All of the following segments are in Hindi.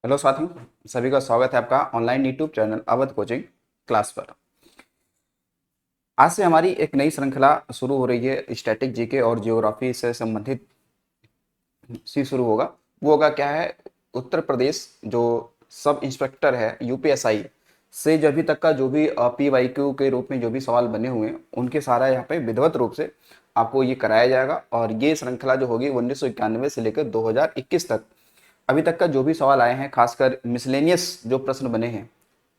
हेलो साथियों, सभी का स्वागत है आपका online YouTube channel Awadh coaching class पर। आज से हमारी एक नई श्रृंखला शुरू हो रही है। स्टैटिक जीके और जियोग्राफी से संबंधित सी शुरू होगा। वो होगा क्या है, उत्तर प्रदेश जो सब इंस्पेक्टर है यूपीएसआई से जो अभी तक का जो भी पीवाईक्यू के रूप में जो भी सवाल बने हुए हैं उनके सारा यहाँ पे विधिवत रूप से आपको ये कराया जाएगा। और ये श्रृंखला जो होगी 1991 से लेकर 2021 तक अभी तक का जो भी सवाल आए हैं, खासकर मिसलेनियस जो प्रश्न बने हैं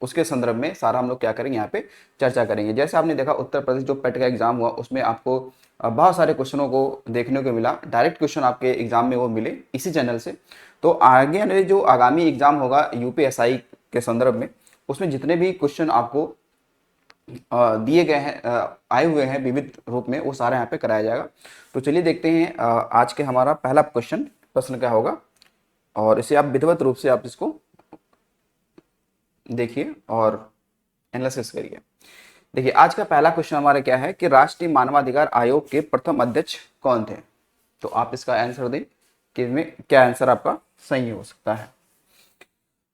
उसके संदर्भ में सारा हम लोग क्या करेंगे, यहाँ पे चर्चा करेंगे। जैसे आपने देखा उत्तर प्रदेश जो पेट का एग्जाम हुआ उसमें आपको बहुत सारे क्वेश्चनों को देखने को मिला। डायरेक्ट क्वेश्चन आपके एग्जाम में वो मिले इसी चैनल से। तो आगे वाले जो आगामी एग्जाम होगा यूपीएसआई के संदर्भ में, उसमें जितने भी क्वेश्चन आपको दिए गए हैं, आए हुए हैं विविध रूप में, वो सारा यहाँ पे कराया जाएगा। तो चलिए देखते हैं आज के हमारा पहला प्रश्न क्या होगा, और इसे आप विधिवत रूप से आप इसको देखिए और एनालिसिस करिए। देखिए आज का पहला क्वेश्चन हमारा क्या है कि राष्ट्रीय मानवाधिकार आयोग के प्रथम अध्यक्ष कौन थे। तो आप इसका आंसर दें कि इसमें क्या आंसर आपका सही हो सकता है।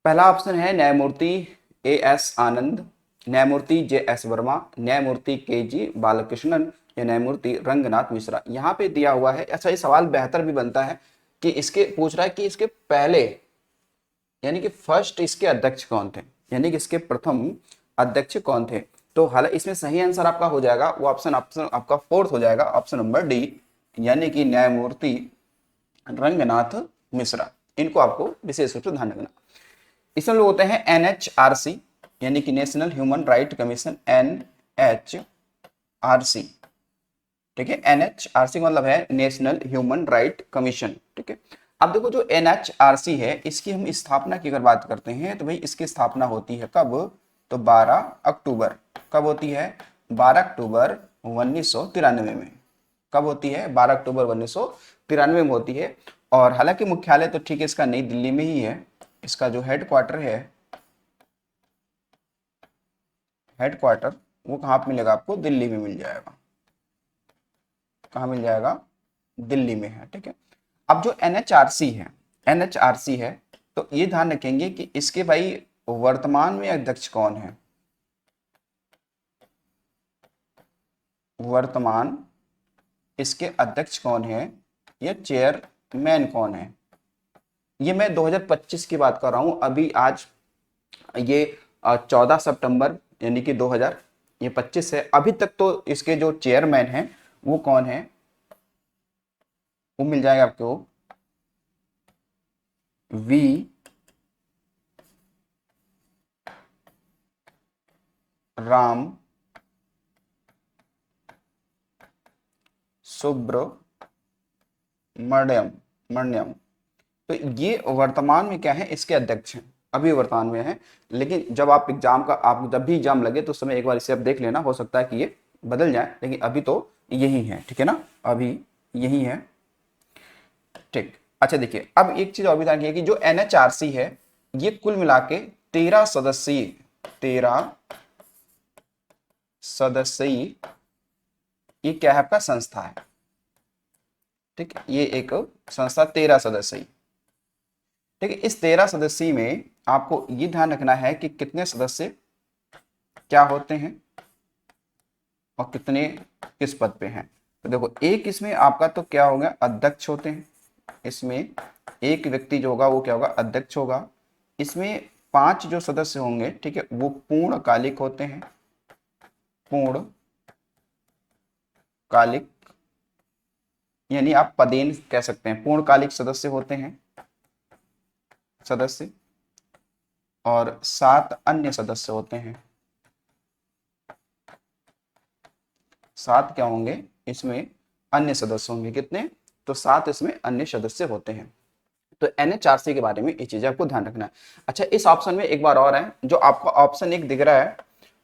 पहला ऑप्शन है न्यायमूर्ति ए एस आनंद, न्यायमूर्ति जे एस वर्मा, न्यायमूर्ति के जी बालकृष्णन या न्यायमूर्ति रंगनाथ मिश्रा। यहाँ पे दिया हुआ है। अच्छा, ये सवाल बेहतर भी बनता है कि इसके पूछ रहा है कि इसके पहले यानी कि फर्स्ट इसके अध्यक्ष कौन थे, यानी कि इसके प्रथम अध्यक्ष कौन थे। तो हालांकि इसमें सही आंसर आपका हो जाएगा वो ऑप्शन ऑप्शन आपका फोर्थ हो जाएगा, ऑप्शन नंबर डी, यानी कि न्यायमूर्ति रंगनाथ मिश्रा। इनको आपको विशेष रूप से ध्यान रखना। इसमें लोग होते हैं एनएचआरसी, यानी कि national human right commission, NHRC. ठीक है, एनएचआरसी का मतलब है नेशनल ह्यूमन राइट कमीशन। ठीक है, अब देखो जो एनएचआरसी है इसकी हम स्थापना की अगर बात करते हैं तो भाई इसकी स्थापना होती है कब, तो 12 अक्टूबर। कब होती है, 12 अक्टूबर 1993 में। कब होती है, 12 अक्टूबर 1993 में होती है। और हालांकि मुख्यालय तो ठीक है इसका नई दिल्ली में ही है। इसका जो हेडक्वार्टर है, हेडक्वार्टर वो कहाँ पे मिलेगा आपको, दिल्ली में मिल जाएगा। कहाँ मिल जाएगा, दिल्ली में है। ठीक है, अब जो एनएचआरसी है, एनएचआरसी है तो ये ध्यान रखेंगे कि इसके भाई वर्तमान में अध्यक्ष कौन है। वर्तमान इसके अध्यक्ष कौन है या चेयरमैन कौन है, ये मैं 2025 की बात कर रहा हूं। अभी आज ये 14 सितंबर यानी कि 2025 है। अभी तक तो इसके जो चेयरमैन हैं वो कौन है, वो मिल जाएगा आपको वी राम सुब्रमण्यम मण्यम। तो ये वर्तमान में क्या है, इसके अध्यक्ष हैं, अभी वर्तमान में है। लेकिन जब आप एग्जाम का आप जब भी एग्जाम लगे तो उस समय एक बार इसे आप देख लेना, हो सकता है कि ये बदल जाए, लेकिन अभी तो यही है। ठीक है ना, अभी यही है। ठीक, अच्छा देखिए अब एक चीज और भी ध्यान रखिए कि जो एनएचआरसी है ये कुल मिला के 13 सदस्यीय, 13 सदस्यीय ये क्या है आपका संस्था है। ठीक है, ये एक संस्था 13 सदस्यीय। ठीक है, इस 13 सदस्यीय में आपको ये ध्यान रखना है कि कितने सदस्य क्या होते हैं और कितने किस पद पे हैं। तो देखो एक इसमें आपका तो क्या होगा, अध्यक्ष होते हैं। इसमें एक व्यक्ति जो होगा वो क्या होगा, अध्यक्ष होगा। इसमें 5 जो सदस्य होंगे, ठीक है, वो पूर्णकालिक होते हैं। पूर्णकालिक यानी आप पदेन कह सकते हैं, पूर्णकालिक सदस्य होते हैं सदस्य। और 7 अन्य सदस्य होते हैं। 7 क्या होंगे इसमें, अन्य सदस्य होंगे। कितने, तो 7 इसमें अन्य सदस्य होते हैं। तो एनएचआरसी के बारे में ये चीजें आपको ध्यान रखना है। अच्छा, इस ऑप्शन में एक बार और है जो आपको ऑप्शन एक दिख रहा है,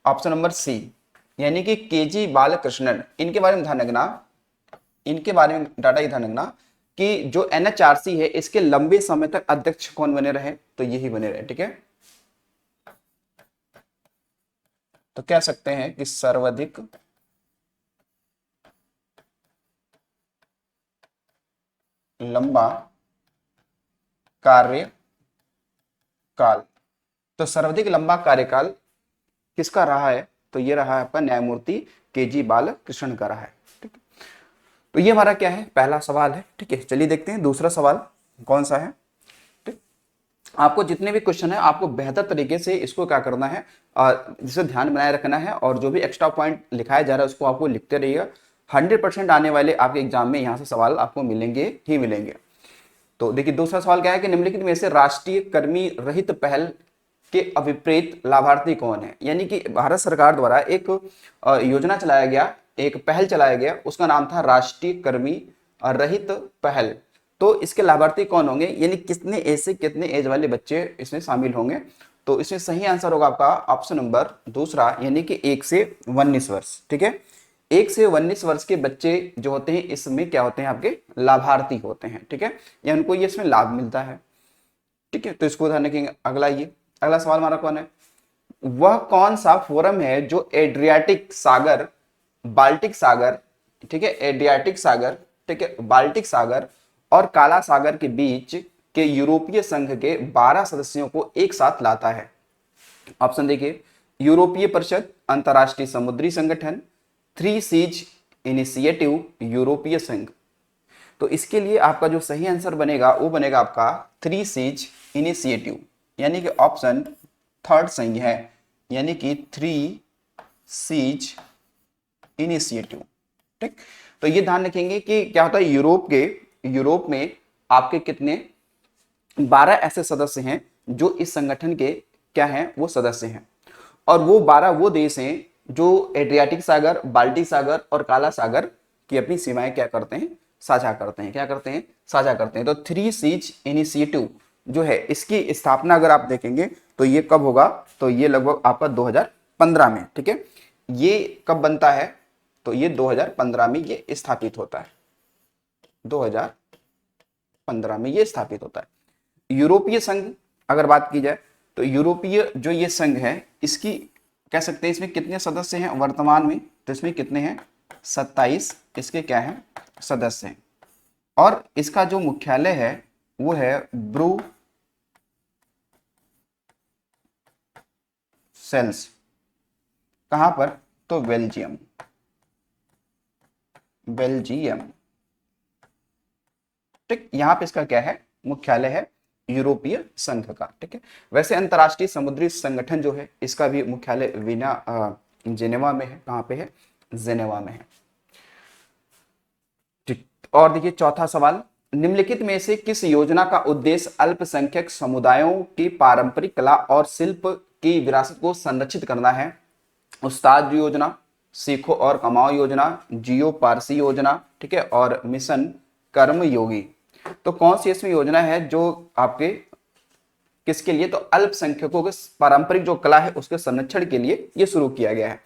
ऑप्शन नंबर सी, यानी कि केजी बालकृष्णन। इनके बारे में ध्यान रखना, इनके बारे में डाटा ध्यान रखना कि जो एनएचआरसी है इसके लंबे समय तक अध्यक्ष कौन बने रहे, तो यही बने रहे। ठीक है, तो कह सकते हैं कि सर्वाधिक लंबा कार्य काल। तो सर्वाधिक लंबा कार्यकाल किसका रहा है? तो ये रहा है आपका न्यायमूर्ति केजी बालकृष्ण का रहा है। ठीक है, तो ये हमारा क्या है, पहला सवाल है। ठीक है, चलिए देखते हैं दूसरा सवाल कौन सा है। ठीक, आपको जितने भी क्वेश्चन है आपको बेहतर तरीके से इसको क्या करना है, जिसे ध्यान बनाए रखना है, और जो भी एक्स्ट्रा पॉइंट लिखाया जा रहा है उसको आपको लिखते रहिएगा। 100% आने वाले आपके एग्जाम में यहाँ से सवाल आपको मिलेंगे ही मिलेंगे। तो देखिए दूसरा सवाल क्या है कि निम्नलिखित में से राष्ट्रीय कर्मी रहित पहल के अभिप्रेत लाभार्थी कौन है? यानी कि भारत सरकार द्वारा एक योजना चलाया गया, एक पहल चलाया गया, उसका नाम था राष्ट्रीय कर्मी रहित पहल। तो इसके लाभार्थी कौन होंगे, यानी कितने ऐसे कितने एज वाले बच्चे इसमें शामिल होंगे? तो इसमें सही आंसर होगा आपका ऑप्शन नंबर दूसरा, यानी कि 1 से 19 वर्ष। ठीक है, 1 से 19 वर्ष के बच्चे जो होते हैं इसमें क्या होते हैं, आपके लाभार्थी होते हैं। ठीक है, या उनको ये इसमें लाभ मिलता है। ठीक है, तो इसको ध्यान रखेंगे। अगला सवाल हमारा कौन है? वह कौन सा फोरम है जो एड्रियाटिक सागर, बाल्टिक सागर, ठीक है, एड्रियाटिक सागर, ठीक है, बाल्टिक सागर और काला सागर के बीच के यूरोपीय संघ के 12 सदस्यों को एक साथ लाता है? ऑप्शन देखिए, यूरोपीय परिषद, अंतरराष्ट्रीय समुद्री संगठन, थ्री सीज इनिशिएटिव, यूरोपीय संघ। तो इसके लिए आपका जो सही आंसर बनेगा वो बनेगा आपका थ्री सीज इनिशिएटिव, यानी कि ऑप्शन थर्ड सही है, यानी कि थ्री सीज इनिशिएटिव। ठीक, तो ये ध्यान रखेंगे कि क्या होता है, यूरोप में आपके कितने 12 ऐसे सदस्य हैं जो इस संगठन के क्या हैं, वो सदस्य हैं। और वो 12 वो देश हैं जो एड्रियाटिक सागर, बाल्टिक सागर और काला सागर की अपनी सीमाएं क्या करते हैं, साझा करते हैं। क्या करते हैं? साझा करते हैं। तो थ्री सीज इनिशिएटिव जो है इसकी स्थापना अगर आप देखेंगे तो ये कब होगा, तो ये लगभग आपका 2015 में। ठीक है, ये कब बनता है? तो ये 2015 में ये स्थापित होता है, 2015 में ये स्थापित होता है। यूरोपीय संघ अगर बात की जाए तो यूरोपीय जो ये संघ है इसकी कह सकते हैं इसमें कितने सदस्य हैं वर्तमान में? तो इसमें कितने हैं? 27 इसके क्या हैं, सदस्य हैं। और इसका जो मुख्यालय है वो है ब्रुसेल्स। कहां पर? तो बेल्जियम, बेल्जियम। ठीक, यहां पे इसका क्या है, मुख्यालय है यूरोपीय संघ का। ठीक है, वैसे अंतरराष्ट्रीय समुद्री संगठन जो है इसका भी मुख्यालय जेनेवा में है। कहां पे है? जेनेवा में है। ठीक, और देखिए चौथा सवाल, निम्नलिखित में से किस योजना का उद्देश्य अल्पसंख्यक समुदायों की पारंपरिक कला और शिल्प की विरासत को संरक्षित करना है? उस्ताद योजना, सीखो और कमाओ योजना, जियो पारसी योजना, ठीक है, और मिशन कर्म योगी। तो कौन सी इसमें योजना है जो आपके किसके लिए? तो अल्पसंख्यकों के पारंपरिक जो कला है उसके संरक्षण के लिए ये शुरू किया गया है।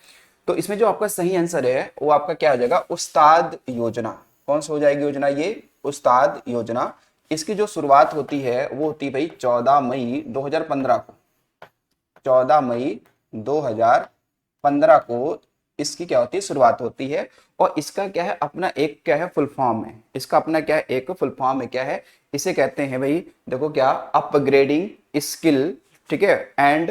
तो इसमें जो आपका सही आंसर है वो आपका क्या हो जाएगा? उस्ताद योजना। कौन सी हो जाएगी योजना? ये उस्ताद योजना। इसकी जो शुरुआत होती है वो होती है भाई 14 मई 2015 को। 14 मई 2015 को इसकी क्या होती है, शुरुआत होती है। और इसका क्या है, अपना एक क्या है, फुल फॉर्म है। इसका अपना क्या है, एक फुल फॉर्म है। क्या है? इसे कहते हैं भाई, देखो क्या, अपग्रेडिंग स्किल, ठीक है, एंड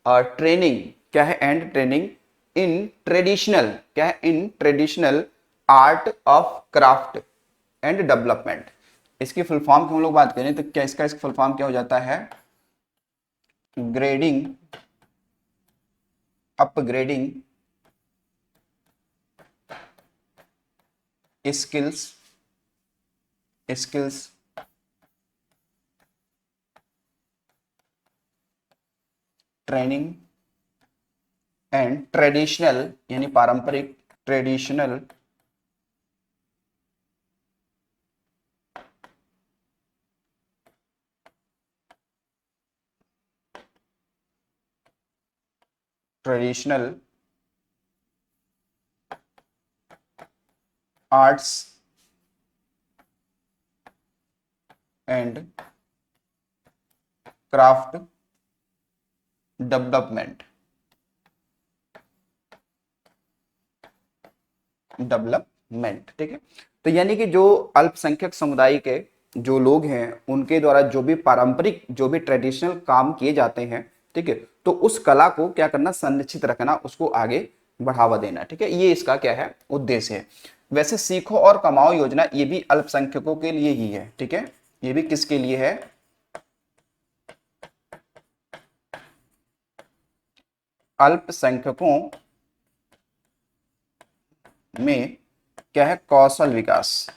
ट्रेनिंग, क्या है, एंड ट्रेनिंग इन ट्रेडिशनल, क्या है, in traditional art of craft and development. इसकी फुल फॉर्म की हम लोग बात करें तो क्या इसका फुल फॉर्म क्या हो जाता है? Grading, upgrading skills, skills training and traditional, यानी पारंपरिक, traditional traditional arts and craft development, ठीक है। तो यानी कि जो अल्पसंख्यक समुदाय के जो लोग हैं उनके द्वारा जो भी पारंपरिक जो भी ट्रेडिशनल काम किए जाते हैं, ठीक है, तो उस कला को क्या करना, संरक्षित रखना, उसको आगे बढ़ावा देना, ठीक है, ये इसका क्या है, उद्देश्य है। वैसे सीखो और कमाओ योजना ये भी अल्पसंख्यकों के लिए ही है, ठीक है, ये भी किसके लिए है, अल्पसंख्यकों में क्या है, कौशल विकास,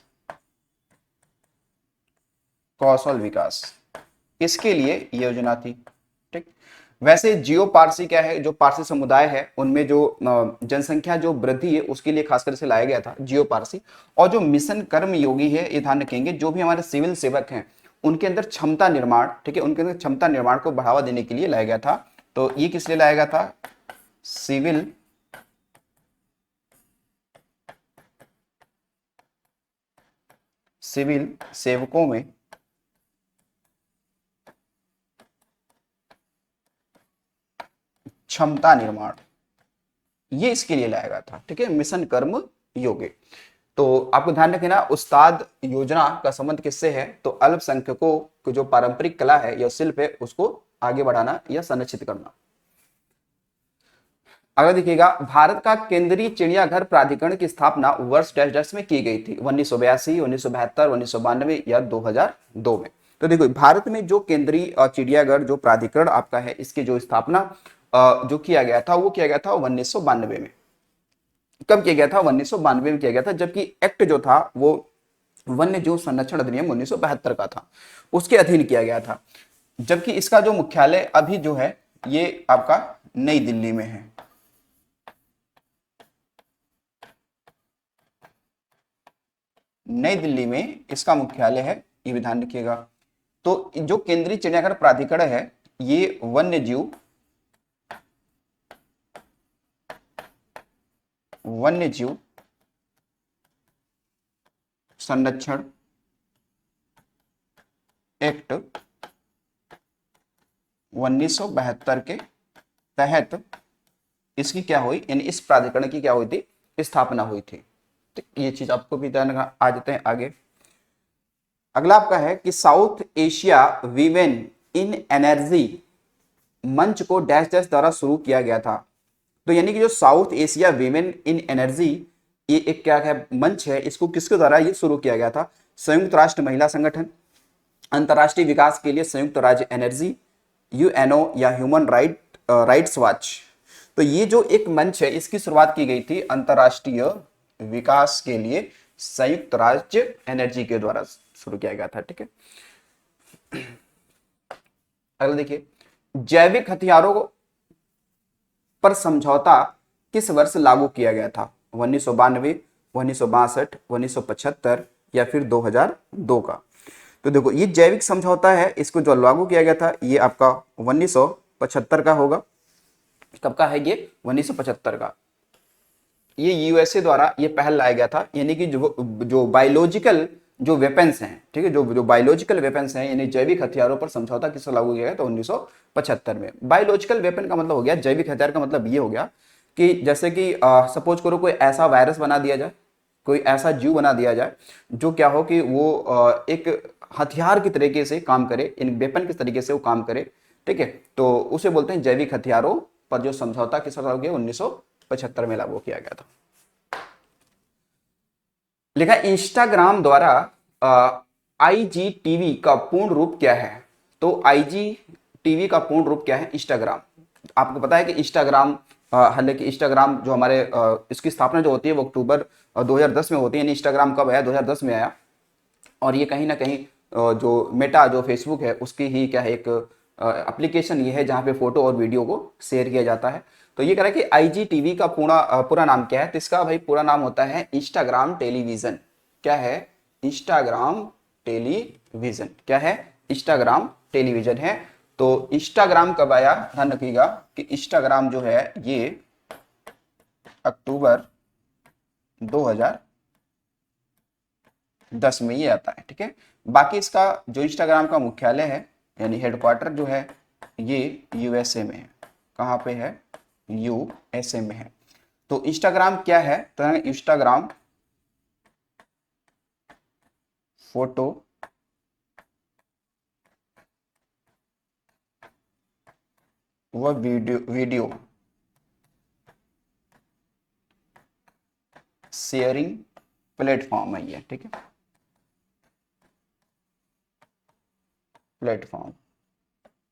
कौशल विकास इसके लिए ये योजना थी, ठीक। वैसे जियो पारसी क्या है, जो पारसी समुदाय है उनमें जो जनसंख्या जो वृद्धि है उसके लिए खासकर से लाया गया था जियो पारसी। और जो मिशन कर्म योगी है, ये ध्यान रखेंगे, जो भी हमारे सिविल सेवक हैं उनके अंदर क्षमता निर्माण, ठीक है, उनके अंदर क्षमता निर्माण को बढ़ावा देने के लिए लाया गया था। तो ये किस लिए लाया गया था, सिविल सिविल सेवकों में क्षमता निर्माण, ये इसके लिए लाया गया था, ठीक है, मिशन कर्म योगी। तो आपको ध्यान रखना, उस्ताद योजना का संबंध किससे है, तो अल्पसंख्यकों को जो पारंपरिक कला है या शिल्प है उसको आगे बढ़ाना या संरक्षित करना। अगर देखिएगा, भारत का केंद्रीय चिड़ियाघर प्राधिकरण की स्थापना वर्ष डैश डैश में की गई थी, 1982, 1972, 1992 या 2002 में। तो देखो, भारत में जो केंद्रीय चिड़ियाघर जो प्राधिकरण आपका है, इसकी जो स्थापना जो किया गया था वो किया गया था 1992 में। कब किया गया था, 1992 में किया गया था, जबकि एक्ट जो था वो वन्य जीव संरक्षण अधिनियम 1972 का था, उसके अधीन किया गया था। जबकि इसका जो मुख्यालय अभी जो है ये आपका नई दिल्ली में है। नई दिल्ली में इसका मुख्यालय है, ये भी ध्यान रखिएगा। तो जो केंद्रीय चिड़ियाघर प्राधिकरण है ये वन्य जीव संरक्षण एक्ट 1972 के तहत इसकी क्या हुई, यानी इस प्राधिकरण की क्या हुई थी, स्थापना हुई थी। तो ये चीज आपको भी ध्यान रखना। आ जाते हैं आगे। अगला आपका है कि साउथ एशिया वीमेन इन एनर्जी मंच को डैश डैश द्वारा शुरू किया गया था। तो यानी कि जो साउथ एशिया वीमेन इन एनर्जी, ये एक क्या है, मंच है, इसको किसके द्वारा ये शुरू किया गया था, संयुक्त राष्ट्र महिला संगठन, अंतर्राष्ट्रीय विकास के लिए संयुक्त राज्य एनर्जी, यूएनओ या ह्यूमन राइट्स वॉच। तो ये जो एक मंच है इसकी शुरुआत की गई थी अंतर्राष्ट्रीय विकास के लिए संयुक्त राज्य एनर्जी के द्वारा शुरू किया गया था, ठीक है। अगला देखिए, जैविक हथियारों पर समझौता किस वर्ष लागू किया गया था, 1992, 1962, 1975 या फिर 2002 का। तो देखो, ये जैविक समझौता है, इसको जो लागू किया गया था ये आपका 1975 का होगा। कब का है ये, 1975 का। ये यूएसए द्वारा ये पहल लाया गया था, यानी कि जो बायोलॉजिकल जो वेपन्स हैं, ठीक है, जो बायोलॉजिकल वेपन्स हैं, यानी जैविक हथियारों पर समझौता किससे लागू किया गया, तो 1975 में। बायोलॉजिकल वेपन का मतलब हो गया, जैविक हथियार का मतलब ये हो गया कि जैसे कि सपोज करो कोई ऐसा वायरस बना दिया जाए, कोई ऐसा जीव बना दिया जाए जो क्या हो कि वो एक हथियार की तरीके से काम करे, इन वेपन के तरीके से वो काम करे, ठीक है, तो उसे बोलते हैं जैविक हथियारों पर जो समझौता किस लागू किया, 1975 में लागू किया गया था। लिखा, इंस्टाग्राम द्वारा आईजीटीवी का पूर्ण रूप क्या है। तो आईजीटीवी का पूर्ण रूप क्या है, इंस्टाग्राम। आपको पता है कि इंस्टाग्राम, हालांकि इंस्टाग्राम जो हमारे इसकी स्थापना जो होती है वो अक्टूबर 2010 में होती है, यानी इंस्टाग्राम कब आया, 2010 में आया। और ये कहीं ना कहीं जो मेटा जो फेसबुक है उसकी ही क्या है, एक एप्लीकेशन ये है जहाँ पे फोटो और वीडियो को शेयर किया जाता है। तो ये कह रहा है कि आईजीटीवी का पूरा नाम क्या है, तो इसका भाई पूरा नाम होता है इंस्टाग्राम टेलीविजन। क्या है, इंस्टाग्राम टेलीविजन, क्या है, इंस्टाग्राम टेलीविजन है। तो इंस्टाग्राम कब आया, ध्यान रखिएगा कि इंस्टाग्राम जो है ये अक्टूबर 2010 में ये आता है, ठीक है। बाकी इसका जो इंस्टाग्राम का मुख्यालय है यानी हेडक्वार्टर जो है ये यूएसए में है। कहाँ पे है, यूएसए में है। तो इंस्टाग्राम क्या है, तो इंस्टाग्राम फोटो वह वीडियो वीडियो शेयरिंग प्लेटफॉर्म है ये, ठीक है, प्लेटफॉर्म।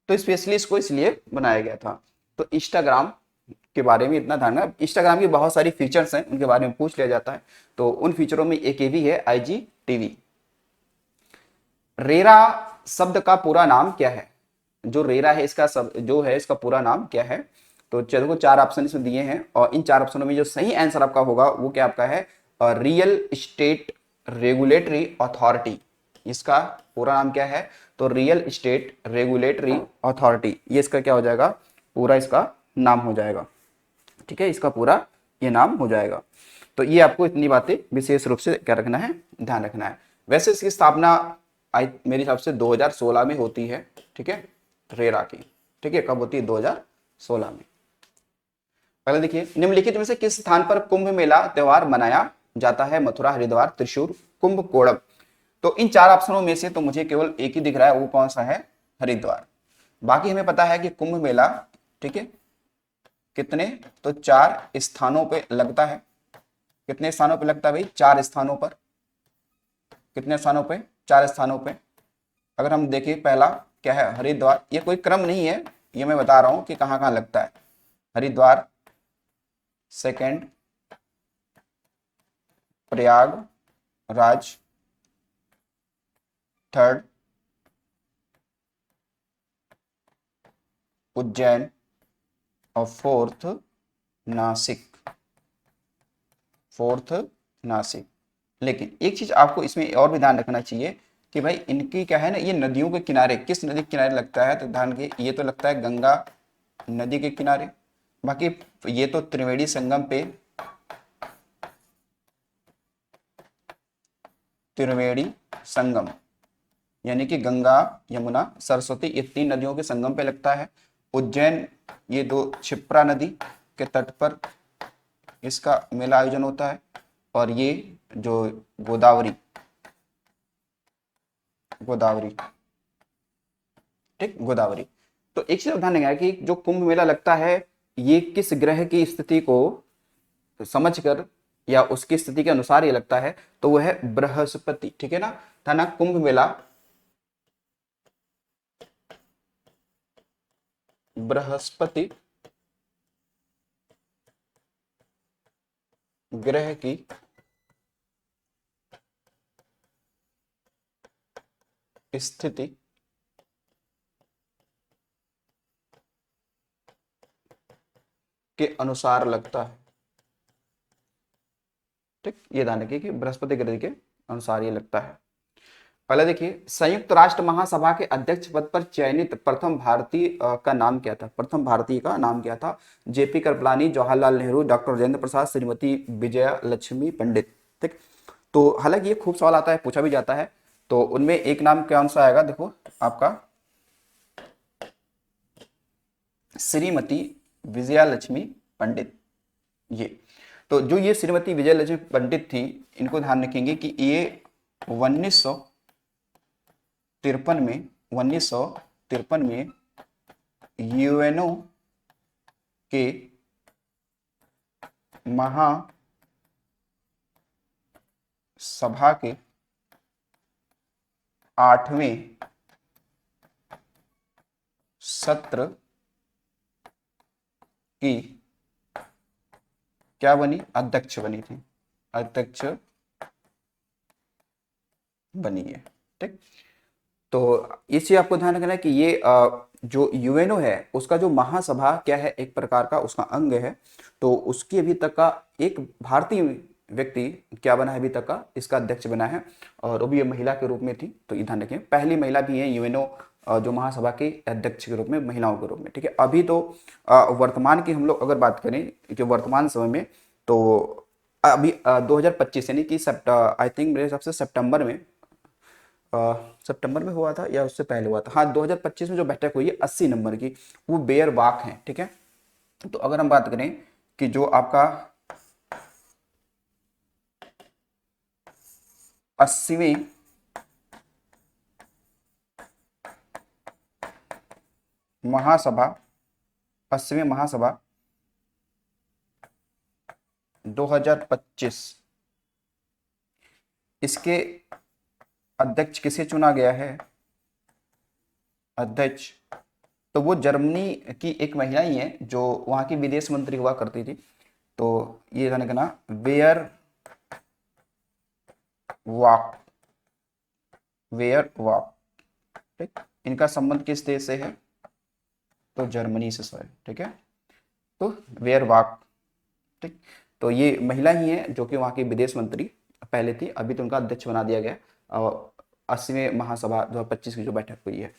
तो स्पेशली इसको इसलिए बनाया गया था। तो इंस्टाग्राम के बारे में इतना ध्यान रखना। इंस्टाग्राम की बहुत सारी फीचर्स हैं, उनके बारे में पूछ लिया जाता है। तो उन फीचरों में एक ये भी है IGTV। रेरा शब्द का पूरा नाम क्या है? जो रेरा है इसका सब जो है इसका पूरा नाम क्या है? तो चलो 4 ऑप्शन इसमें दिए हैं और इन 4 ऑप्शनों में जो सही आंसर आपका होगा वो क्या आपका है? Real estate regulatory authority. इसका पूरा नाम क्या है? तो रियल स्टेट रेगुलेटरी अथॉरिटी, ये इसका क्या हो जाएगा? पूरा इसका नाम हो जाएगा, ठीक है, इसका पूरा ये नाम हो जाएगा। तो ये आपको इतनी बातें विशेष रूप से क्या रखना है? ध्यान रखना है। वैसे इसकी स्थापना मेरे हिसाब से 2016 में होती है, ठीक है, रेरा की, ठीक है। कब होती है? 2016 में। पहले देखिए, निम्नलिखित में से किस स्थान पर कुंभ मेला त्योहार मनाया जाता है? मथुरा, हरिद्वार, त्रिशूर, कुंभकोणम। तो इन 4 ऑप्शनों में से तो मुझे केवल एक ही दिख रहा है, वो कौन सा है? हरिद्वार। बाकी हमें पता है कि कुंभ मेला, ठीक है, कितने? तो 4 स्थानों पे लगता है। कितने स्थानों पे लगता है भाई? 4 स्थानों पर। कितने स्थानों पे? 4 स्थानों पे। अगर हम देखें, पहला क्या है? हरिद्वार। ये कोई क्रम नहीं है, ये मैं बता रहा हूं कि कहां कहां लगता है। हरिद्वार, सेकंड प्रयाग राज, थर्ड उज्जैन और फोर्थ नासिक। फोर्थ नासिक। लेकिन एक चीज आपको इसमें और भी ध्यान रखना चाहिए कि भाई इनकी क्या है ना, ये नदियों के किनारे, किस नदी के किनारे लगता है? तो ध्यान के ये तो लगता है गंगा नदी के किनारे। बाकी ये तो त्रिवेणी संगम पे, त्रिवेणी संगम यानी कि गंगा यमुना सरस्वती, ये 3 नदियों के संगम पे लगता है। उज्जैन, ये 2 क्षिप्रा नदी के तट पर इसका मेला आयोजन होता है। और ये जो गोदावरी, गोदावरी, ठीक, गोदावरी। तो एक चीज ध्यान देंगे कि जो कुंभ मेला लगता है, ये किस ग्रह की स्थिति को समझकर या उसकी स्थिति के अनुसार ये लगता है, तो वो है बृहस्पति, ठीक है ना। था ना, कुंभ मेला बृहस्पति ग्रह की स्थिति के अनुसार लगता है, ठीक। ये ध्यान रखिए कि बृहस्पति ग्रह के अनुसार ये लगता है। पहले देखिए, संयुक्त राष्ट्र महासभा के अध्यक्ष पद पर चयनित प्रथम भारतीय का नाम क्या था? प्रथम भारतीय का नाम क्या था? JP कृपलानी, जवाहरलाल नेहरू, डॉक्टर राजेंद्र प्रसाद, श्रीमती विजया लक्ष्मी पंडित, ठीक। तो हालांकि ये खूब सवाल आता है, पूछा भी जाता है। तो उनमें एक नाम कौन सा आएगा? देखो आपका श्रीमती विजया लक्ष्मी पंडित। ये तो जो ये श्रीमती विजय लक्ष्मी पंडित थी, इनको ध्यान रखेंगे कि ये 1953 में 1953 में यूएनओ के महासभा के 8वें सत्र की क्या बनी? अध्यक्ष बनी थी, अध्यक्ष बनी है, ठीक। तो इस चीज आपको ध्यान रखना है कि ये जो यूएनओ है उसका जो महासभा क्या है, एक प्रकार का उसका अंग है। तो उसकी अभी तक का एक भारतीय व्यक्ति क्या बना है अभी तक का? इसका अध्यक्ष बना है, और वो भी ये महिला के रूप में थी। तो ये ध्यान रखें, पहली महिला भी है यूएनओ जो महासभा के अध्यक्ष के रूप में, महिलाओं के रूप में, ठीक है। अभी तो वर्तमान की हम लोग अगर बात करें जो वर्तमान समय में, तो अभी 2025 यानी कि आई थिंक मेरे हिसाब से सितंबर में हुआ था या उससे पहले हुआ था, हाँ 2025 में जो बैठक हुई है 80 नंबर की, वो बेयर वाक है, ठीक है। तो अगर हम बात करें कि जो आपका 80वीं महासभा 80वीं महासभा 2025, इसके अध्यक्ष किसे चुना गया है? अध्यक्ष तो वो जर्मनी की एक महिला ही है जो वहां की विदेश मंत्री हुआ करती थी। तो ये जाने का ना, वेयर वॉक, वेयर वॉक, ठीक। इनका संबंध किस देश से है? तो जर्मनी से है, ठीक है। तो वेयर वॉक, ठीक। तो ये महिला ही है जो कि वहाँ की विदेश मंत्री पहले थी, अभी तो उनका अध्यक्ष बना दिया गया। और 80वें महासभा 2025 की जो बैठक हुई है,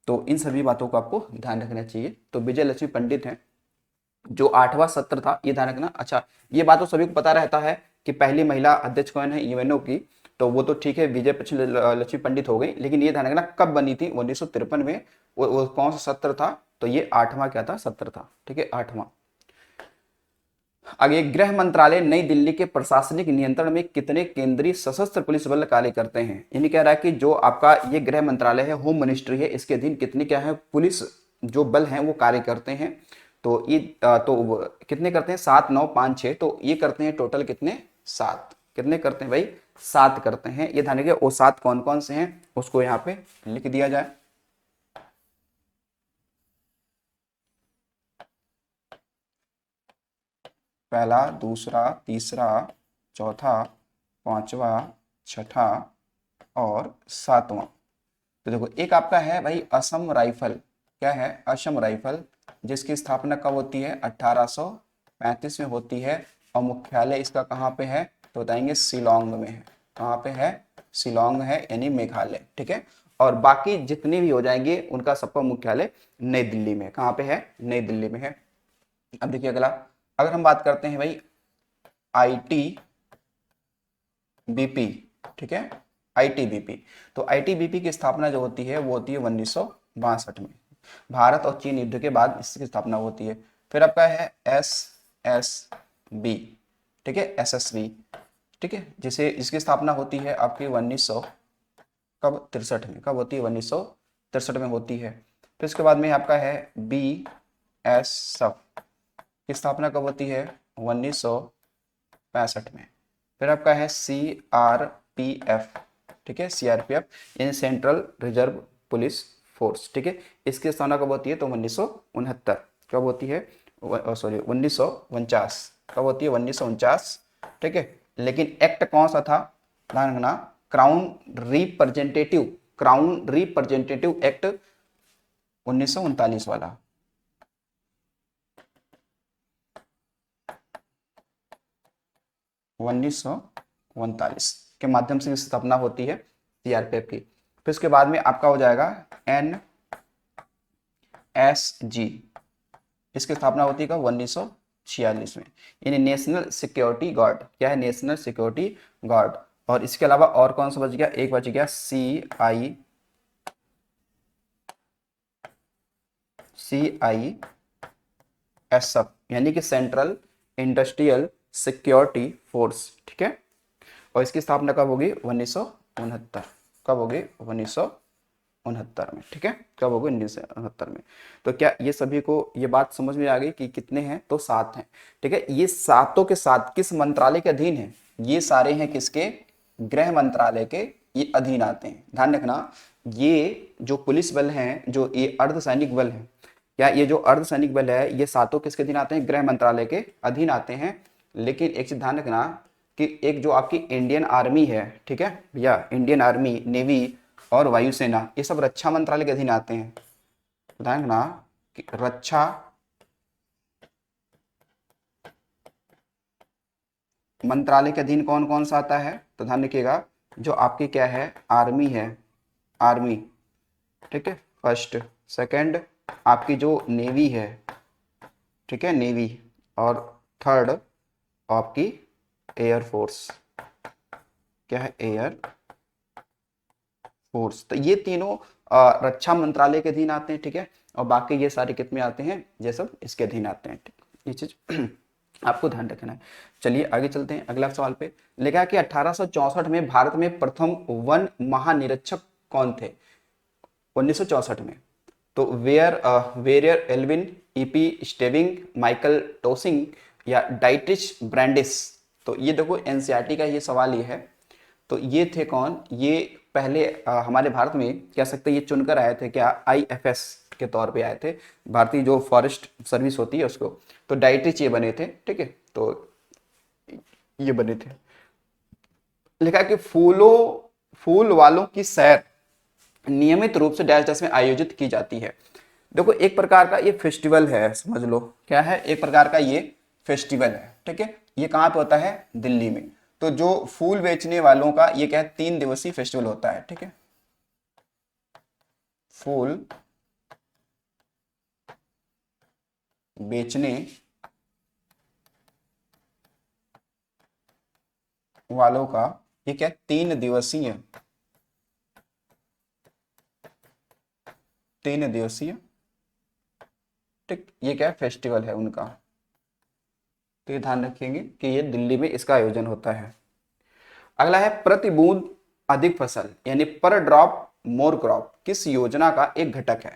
तो इन सभी बातों को आपको ध्यान रखना चाहिए। तो विजय लक्ष्मी पंडित हैं, जो 8वां सत्र था, ये ध्यान रखना। अच्छा, ये बात तो सभी को पता रहता है कि पहली महिला अध्यक्ष कौन है, यूएनओ की, तो वो तो ठीक है, विजय लक्ष्मी पंडित हो गई, लेकिन ये ध्यान रखना कब बनी थी? 1953 में। वो कौन सा सत्र था? तो ये 8वां क्या था? सत्र था, ठीक है, 8वां। आगे, गृह मंत्रालय नई दिल्ली के प्रशासनिक नियंत्रण में कितने केंद्रीय सशस्त्र पुलिस बल कार्य करते हैं? यानी कह रहा है कि जो आपका ये गृह मंत्रालय है, होम मिनिस्ट्री है, इसके अधीन कितने क्या है पुलिस जो बल हैं वो कार्य करते हैं? तो ये तो कितने करते हैं? 7, 9, 5, 6। तो ये करते हैं टोटल कितने? 7। कितने करते हैं भाई? 7 करते हैं। ये ध्यान रखिए, वो 7 कौन कौन से हैं उसको यहाँ पे लिख दिया जाए। पहला, दूसरा, तीसरा, चौथा, पांचवा, छठा और 7वां। तो देखो, एक आपका है भाई असम राइफल। क्या है? असम राइफल, जिसकी स्थापना कब होती है? 1835 में होती है। और मुख्यालय इसका कहाँ पे है? तो बताएंगे शिलोंग में है। कहाँ पे है? शिलोंग है, यानी मेघालय, ठीक है। और बाकी जितने भी हो जाएंगे उनका सबका मुख्यालय नई दिल्ली में। कहाँ पे है? नई दिल्ली में है। अब देखिए अगला, अगर हम बात करते हैं भाई आईटीबीपी, ठीक है, आईटीबीपी। तो आईटीबीपी की स्थापना जो होती है वो होती है 1962 में। भारत और चीन युद्ध के बाद इसकी स्थापना होती है। फिर आपका है एसएसबी, ठीक है, एसएसबी, ठीक है, जिसे इसकी स्थापना होती है आपकी 1900 कब? 63 में। कब होती है? 1963 में होती है। फिर इसके बाद में आपका है बीएसएफ की स्थापना कब होती है? 1965 में। फिर आपका है सीआरपीएफ, ठीक है, सीआरपीएफ यानी सेंट्रल रिजर्व पुलिस फोर्स, ठीक है, इसकी स्थापना कब होती है? तो 1969। कब होती है? सॉरी, 1949। कब होती है? 1949, ठीक है। लेकिन एक्ट कौन सा था? ध्यान रखना, क्राउन रिप्रेजेंटेटिव एक्ट 1939 वाला। 1939 के माध्यम से स्थापना होती है सीआरपीएफ की। फिर इसके बाद में आपका हो जाएगा एनएसजी, इसकी स्थापना होती है 1946 में, यानी नेशनल सिक्योरिटी गार्ड। क्या है? National security guard. और इसके अलावा और कौन सा बच गया? एक बच गया सीआईएसएफ, यानी कि सेंट्रल इंडस्ट्रियल सिक्योरिटी फोर्स, ठीक है। और इसकी स्थापना कब होगी? 1969। कब होगी? 1969 में, ठीक है। कब होगी? 1969 में। तो क्या ये सभी को ये बात समझ में आ गई कि कितने हैं? तो 7 हैं, ठीक है। ये सातों के साथ किस मंत्रालय के अधीन है? ये सारे हैं किसके? गृह मंत्रालय के ये अधीन आते हैं। ध्यान रखना, ये जो पुलिस बल हैं, जो ये अर्धसैनिक बल हैं, क्या ये जो अर्धसैनिक बल है ये सातों किसके अधीन आते हैं? गृह मंत्रालय के अधीन आते हैं। लेकिन एक चीज ध्यान रखना कि एक जो आपकी इंडियन आर्मी है, ठीक है भैया, इंडियन आर्मी, नेवी और वायुसेना, ये सब रक्षा मंत्रालय के अधीन आते हैं। ध्यान रखना कि रक्षा मंत्रालय के अधीन कौन कौन सा आता है? तो ध्यान रखिएगा, जो आपकी क्या है? आर्मी है, आर्मी, ठीक है, फर्स्ट। सेकंड आपकी जो नेवी है, ठीक है, नेवी। और थर्ड आपकी एयर फोर्स। क्या है? Air force. तो ये तीनों रक्षा मंत्रालय के अधीन आते हैं, ठीक है। और बाकी ये सारे कितने आते हैं? ये सब इसके अधीन आते हैं, ठीक। ये चीज आपको ध्यान रखना है। चलिए आगे चलते हैं अगला सवाल पे। लिखा है कि 1864 में भारत में प्रथम वन महानिरीक्षक कौन थे? 1964 में। तो Verrier Elwin E P Stebbing, Michael टोसिंग या डाइट्रिच ब्रांडिस। तो ये देखो एनसीईआरटी का ये सवाल ये है। तो ये थे कौन, ये पहले हमारे भारत में कह सकते हैं ये चुनकर आए थे क्या, आईएफएस के तौर पे आए थे, भारतीय जो फॉरेस्ट सर्विस होती है उसको। तो डाइट्रिच ये बने थे, ठीक है। तो ये बने थे। लिखा कि फूल वालों की सैर नियमित रूप से डैश डैश में आयोजित की जाती है। देखो एक प्रकार का ये फेस्टिवल है, समझ लो क्या है, एक प्रकार का ये फेस्टिवल है, ठीक है। ये कहाँ पे होता है, दिल्ली में। तो जो फूल बेचने वालों का ये क्या है, 3 दिवसीय फेस्टिवल होता है, ठीक है। फूल बेचने वालों का ये क्या, 3 दिवसीय, 3 दिवसीय, ठीक, ये क्या फेस्टिवल है उनका। तो ये ध्यान रखेंगे कि ये दिल्ली में इसका आयोजन होता है। अगला है प्रति बूंद अधिक फसल, यानी पर ड्रॉप मोर क्रॉप, किस योजना का एक घटक है।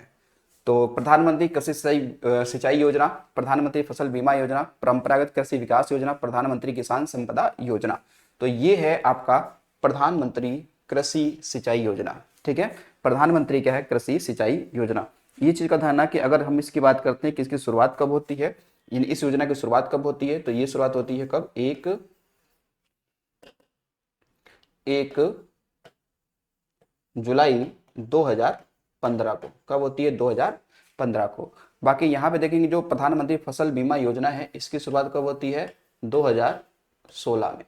तो प्रधानमंत्री कृषि सिंचाई योजना, प्रधानमंत्री फसल बीमा योजना, परंपरागत कृषि विकास योजना, प्रधानमंत्री किसान संपदा योजना। तो ये है आपका प्रधानमंत्री कृषि सिंचाई योजना, ठीक है। प्रधानमंत्री क्या है, कृषि सिंचाई योजना। ये चीज का ध्यान रखना कि अगर हम इसकी बात करते हैं कि इसकी शुरुआत कब होती है, यानी इस योजना की शुरुआत कब होती है, तो ये शुरुआत होती है कब, 1 जुलाई 2015 को। कब होती है, 2015 को। बाकी यहाँ पे देखेंगे जो प्रधानमंत्री फसल बीमा योजना है इसकी शुरुआत कब होती है, 2016 में।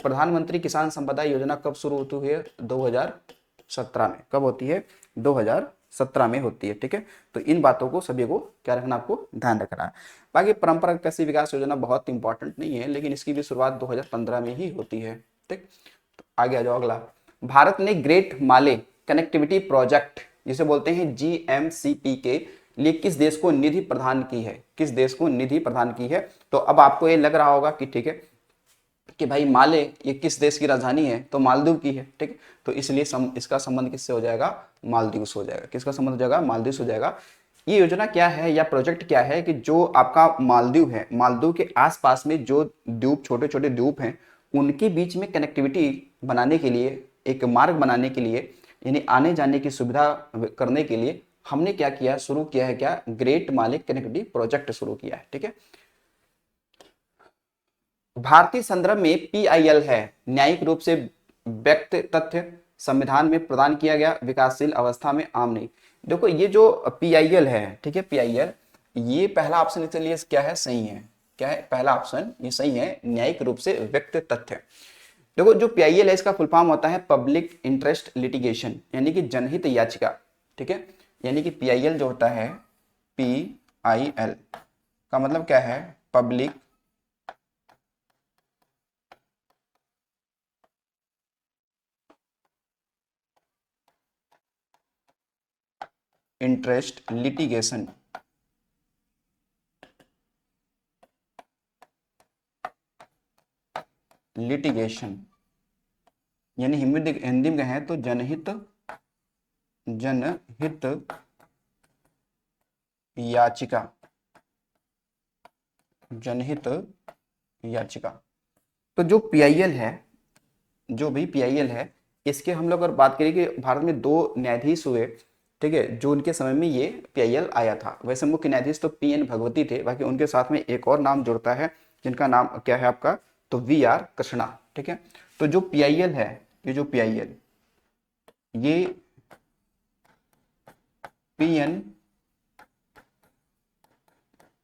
प्रधानमंत्री किसान संपदा योजना कब शुरू होती है, 2017 में। कब होती है, 2017 में होती है, ठीक है। तो इन बातों को सभी को क्या रखना, आपको ध्यान रखना है। बाकी परंपरागत कृषि विकास योजना बहुत इंपॉर्टेंट नहीं है, लेकिन इसकी भी शुरुआत 2015 में ही होती है, ठीक। तो आगे आ जाओ अगला। भारत ने ग्रेट माले कनेक्टिविटी प्रोजेक्ट जिसे बोलते हैं जीएमसीपी के लिए किस देश को निधि प्रदान की है, किस देश को निधि प्रदान की है। तो अब आपको ये लग रहा होगा कि ठीक है कि भाई माले ये किस देश की राजधानी है, तो मालदीव की है, ठीक है। तो इसलिए इसका संबंध किससे हो जाएगा, मालदीव से हो जाएगा। किसका संबंध हो जाएगा, मालदीव से हो जाएगा। ये योजना क्या है या प्रोजेक्ट क्या है कि जो आपका मालदीव है, मालदीव के आसपास में जो द्वीप, छोटे छोटे द्वीप हैं, उनके बीच में कनेक्टिविटी बनाने के लिए, एक मार्ग बनाने के लिए, यानी आने जाने की सुविधा करने के लिए हमने क्या किया, शुरू किया है क्या, ग्रेट माले कनेक्टिविटी प्रोजेक्ट शुरू किया है, ठीक है। भारतीय संदर्भ में पीआईएल है न्यायिक रूप से व्यक्त तथ्य, संविधान में प्रदान किया गया, विकासशील अवस्था में आम नहीं। देखो ये जो पीआईएल है, ठीक है, पीआईएल, ये पहला ऑप्शन इसके लिए क्या है, सही है। क्या है पहला ऑप्शन, ये सही है, न्यायिक रूप से व्यक्त तथ्य। देखो जो पीआईएल है इसका फुल फॉर्म होता है पब्लिक इंटरेस्ट लिटिगेशन, यानी कि जनहित याचिका, ठीक है। यानी कि पीआईएल जो होता है, पीआईएल का मतलब क्या है, पब्लिक इंटरेस्ट लिटिगेशन, लिटिगेशन यानी हिंदी में कहें तो जनहित, जनहित याचिका, जनहित याचिका। तो जो पीआईएल है, जो भी पीआईएल है, इसके हम लोग अगर बात करें कि भारत में 2 न्यायाधीश हुए, ठीक है, जो उनके समय में ये पीआईएल आया था। वैसे मुख्य न्यायाधीश तो पीएन भगवती थे, बाकी उनके साथ में एक और नाम जुड़ता है जिनका नाम क्या है आपका, तो वीआर कृष्णा, ठीक है। तो जो पीआईएल है, ये जो पीआईएल, ये पीएन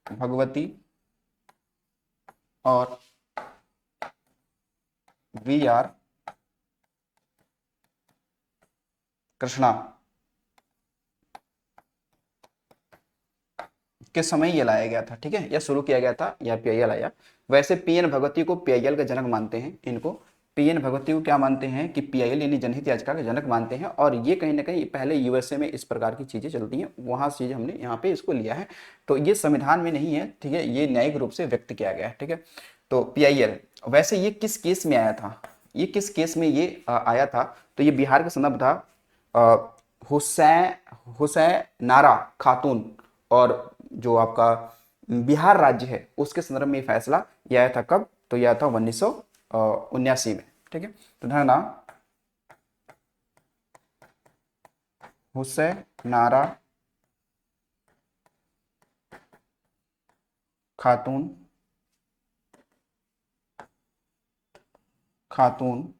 भगवती और वीआर कृष्णा के समय ये लाया गया था, ठीक है, या शुरू किया गया था, या पीआईएल आया। वैसे पीएन भगवती को पीआईएल का जनक मानते हैं, इनको पीएन भगवती को क्या मानते हैं कि पीआईएल यानी जनहित याचिका का जनक मानते हैं। और ये कहीं ना कहीं पहले यूएसए में इस प्रकार की चीजें चलती हैं, वहां से चीजें हमने यहाँ पे इसको लिया है। तो ये संविधान में नहीं है, ठीक है, ये न्यायिक रूप से व्यक्त किया गया है, ठीक है। तो पीआईएल वैसे ये किस केस में आया था, ये किस केस में ये आया था, तो ये बिहार का संदर्भ था हुसैन हुसैनारा खातून और जो आपका बिहार राज्य है उसके संदर्भ में ये फैसला यह आया था। कब? तो यह था 1979 में। ठीक है, तो ध्यान, हुसैनारा खातून खातून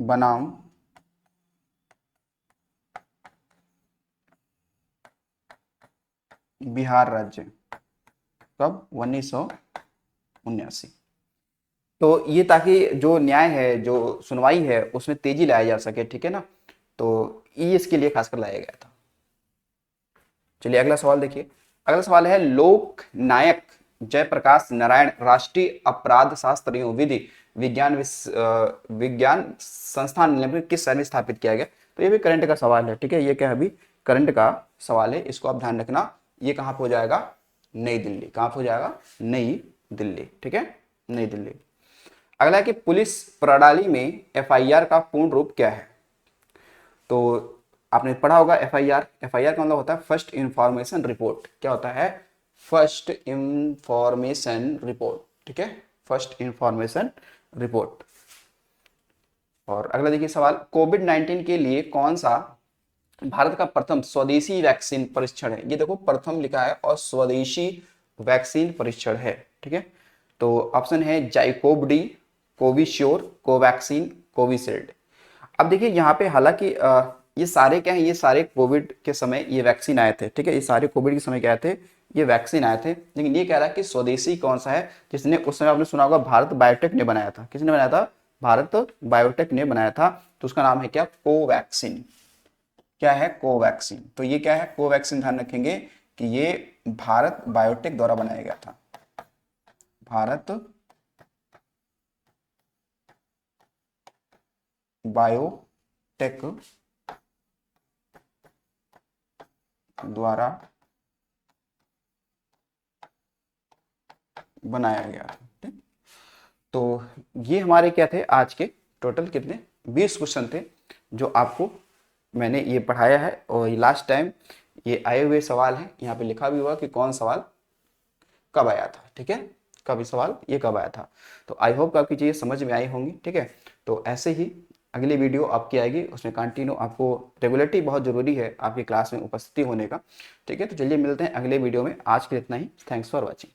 बनाम बिहार राज्य। कब? 1979। तो ये ताकि जो न्याय है, जो सुनवाई है, उसमें तेजी लाया जा सके। ठीक है ना, तो ये इसके लिए खासकर लाया गया था। चलिए अगला सवाल देखिए। अगला सवाल है, लोक नायक जयप्रकाश नारायण राष्ट्रीय अपराध शास्त्र एवं विधि विज्ञान विज्ञान संस्थान में किस शहर में स्थापित किया गया? तो ये भी करंट का सवाल है। ठीक है, ये क्या है? अभी करंट का सवाल है, इसको आप ध्यान रखना। ये कहाँ पे हो जाएगा? नई दिल्ली। कहाँ पे हो जाएगा? नई दिल्ली। ठीक है, नई दिल्ली। अगला है कि पुलिस प्रणाली में एफआईआर का पूर्ण रूप क्या है? तो आपने पढ़ा होगा एफआईआर। एफआईआर का मतलब होता है फर्स्ट इंफॉर्मेशन रिपोर्ट। क्या होता है? First information report. ठीक है, फर्स्ट इंफॉर्मेशन रिपोर्ट। और अगला देखिए सवाल, कोविड 19 के लिए कौन सा भारत का प्रथम स्वदेशी वैक्सीन परीक्षण है? ये देखो प्रथम लिखा है और स्वदेशी वैक्सीन परीक्षण है। ठीक है, तो ऑप्शन है जाइकोव डी, कोविश्योर, कोवैक्सीन, कोविशील्ड। अब देखिए यहाँ पे हालांकि ये सारे क्या है, ये सारे कोविड के समय ये वैक्सीन आए थे। ठीक है, ये सारे कोविड के समय क्या आए थे? ये वैक्सीन आए थे। लेकिन ये कह रहा है कि स्वदेशी कौन सा है, जिसने उस समय आपने सुना होगा भारत बायोटेक ने बनाया था। किसने बनाया था? भारत बायोटेक ने बनाया था। तो उसका नाम है क्या? कोवैक्सीन। क्या है? कोवैक्सीन। तो ये क्या है? कोवैक्सीन। ध्यान रखेंगे कि ये भारत बायोटेक द्वारा बनाया गया था। भारत बायोटेक द्वारा बनाया गया था। ठीक, तो ये हमारे क्या थे आज के? टोटल कितने? 20 क्वेश्चन थे जो आपको मैंने ये पढ़ाया है। और ये लास्ट टाइम ये आए हुए सवाल हैं, यहाँ पे लिखा भी हुआ कि कौन सवाल कब आया था। ठीक है, कब ये सवाल ये कब आया था। तो आई होप आपकी चीज़ें समझ में आई होंगी। ठीक है, तो ऐसे ही अगली वीडियो आपकी आएगी, उसमें कंटिन्यू आपको रेगुलरिटी बहुत ज़रूरी है आपकी क्लास में उपस्थिति होने का। ठीक है, तो चलिए मिलते हैं अगले वीडियो में। आज के लिए इतना ही। Thanks for watching.